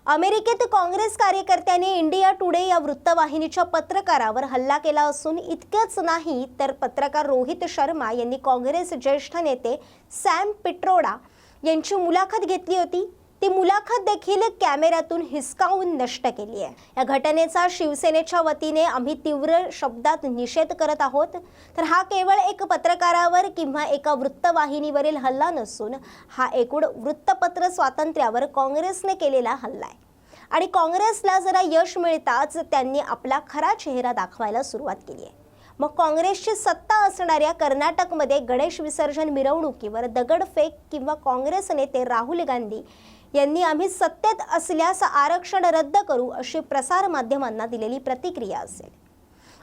अमेरिकेत काँग्रेस कार्यकर्त्यांनी India today या वृत्तवाहिनीच्या पत्रकारावर हल्ला केला असून इतकेच नाही तर पत्रकार रोहित शर्मा यांनी काँग्रेस ज्येष्ठ नेते सॅम पिट्रोडा यांची मुलाखत घेतली होती। ती मुलाखत देखील कॅमेऱ्यातून हिसकावून नष्ट केली आहे। या घटनेचा शिवसेनेच्या वतीने आम्ही तीव्र शब्दात निषेध करत आहोत। तर हा केवळ एक पत्रकारावर किंवा एका वृत्तवाहिनीवरील हल्ला नसून हा एकूण वृत्तपत्र स्वातंत्र्यावर काँग्रेसने केलेला हल्ला आहे आणि काँग्रेसला जरा यश मिळताच त्यांनी आपला खरा चेहरा दाखवायला सुरुवात केली आहे। मग काँग्रेसची सत्ता असणाऱ्या कर्नाटकमध्ये गणेश विसर्जन मिरवणुकीवर दगडफेक किंवा काँग्रेस नेते राहुल गांधी यांनी आम्ही सत्तेत असल्यास आरक्षण रद्द करू अशी प्रसार माध्यमांना दिलेली प्रतिक्रिया असेल।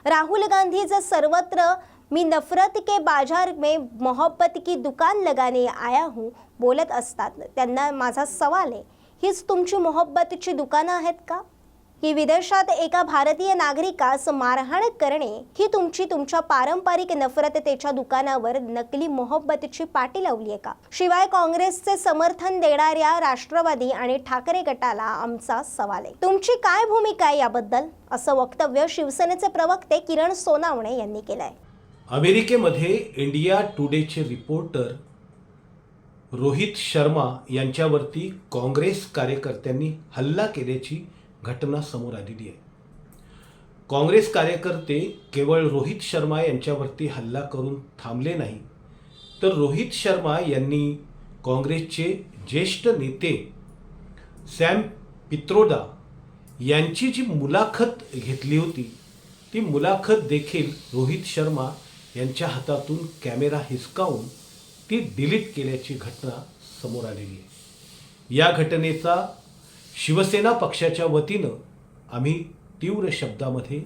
राहुल गांधी जर सर्वत्र मी नफरत के बाजार में मोहब्बत की दुकान लगाने आया हूँ बोलत असतात, त्यांना माझा सवाल आहे, हीच तुमची मोहब्बतची दुकानं आहेत का? की विदेशात एका भारतीय नागरिकास मारहाण करणे ही तुमच्या पारंपरिक नफरततेच्या दुकानावर नकली मोहब्बतची पाटी लावली आहे का? शिवाय काँग्रेसचे समर्थन देणाऱ्या राष्ट्रवादी आणि ठाकरे गटाला आमचा सवाल आहे, तुमची काय भूमिका आहे याबद्दल, असं वक्तव्य शिवसेनेचे प्रवक्ते किरण सोनावणे यांनी केलंय। अमेरिकेमध्ये इंडिया टुडेचे रिपोर्टर रोहित शर्मा यांच्यावरती काँग्रेस कार्यकर्त्यांनी हल्ला केल्याची घटना समोर आलेली आहे। काँग्रेस कार्यकर्ते केवळ रोहित शर्मा यांच्यावरती हल्ला करून थांबले नाही, तर रोहित शर्मा यांनी काँग्रेसचे ज्येष्ठ नेते सॅम पित्रोदा यांची जी मुलाखत घेतली होती, ती मुलाखत देखील रोहित शर्मा यांच्या हातातून कॅमेरा हिसकावून ती डिलीट केल्याची घटना समोर आलेली आहे। या घटनेचा शिवसेना पक्षाच्या वतीनं आम्ही तीव्र शब्दामध्ये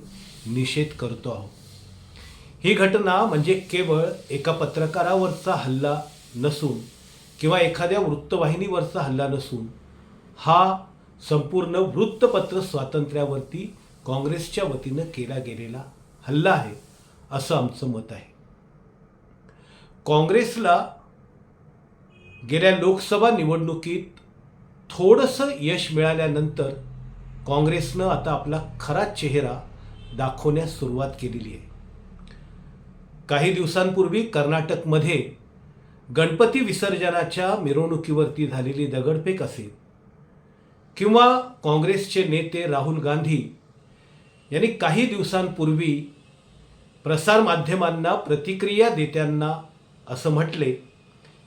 निषेध करतो आहोत। ही घटना म्हणजे केवळ एका पत्रकारावरचा हल्ला नसून किंवा एखाद्या वृत्तवाहिनीवरचा हल्ला नसून हा संपूर्ण वृत्तपत्र स्वातंत्र्यावरती काँग्रेसच्या वतीनं केला गेलेला हल्ला आहे, असं आमचं मत आहे। काँग्रेसला गेल्या लोकसभा निवडणुकीत थोडंसं यश मिळाल्यानंतर काँग्रेसनं आता आपला खरा चेहरा दाखवण्यास सुरुवात केलेली आहे। काही दिवसांपूर्वी कर्नाटकमध्ये गणपती विसर्जनाच्या मिरवणुकीवरती झालेली दगडफेक असेल किंवा काँग्रेसचे नेते राहुल गांधी यांनी काही दिवसांपूर्वी प्रसार माध्यमांना प्रतिक्रिया देताना असं म्हटले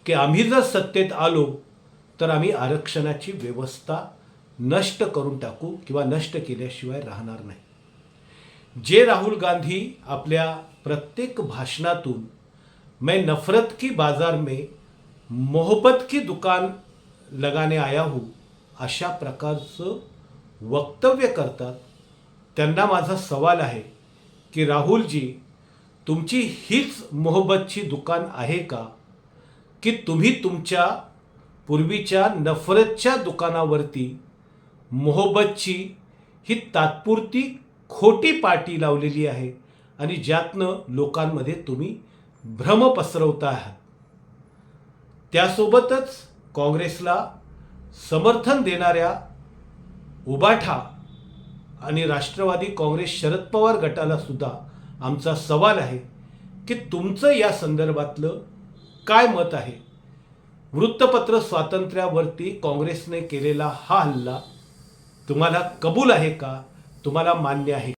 की आम्ही जर सत्तेत आलो तर आम्ही आरक्षणाची व्यवस्था नष्ट करून टाकू किंवा नष्ट केल्याशिवाय राहणार नाही। जे राहुल गांधी आपल्या प्रत्येक भाषणातून मैं नफरत की बाजार में मोहब्बत की दुकान लगाने आया हूँ अशा प्रकारचं वक्तव्य करतात, त्यांना माझा सवाल आहे की राहुलजी, तुमची हीच मोहब्बतची दुकान आहे का की तुम्ही तुमच्या पूर्वीच्या नफरतच्या दुकानावरती मोहब्बतची ही तात्पुरती खोटी पाटी लावलेली आहे आणि ज्यातनं लोकांमध्ये तुम्ही भ्रम पसरवता आहात। त्यासोबतच काँग्रेसला समर्थन देणाऱ्या उबाठा आणि राष्ट्रवादी काँग्रेस शरद पवार गटाला सुद्धा आमचा सवाल आहे की तुमचं या संदर्भातलं काय मत आहे? वृत्तपत्र स्वातंत्र्यावरती काँग्रेसने केलेला हा हल्ला तुम्हाला कबूल आहे का, तुम्हाला मान्य आहे?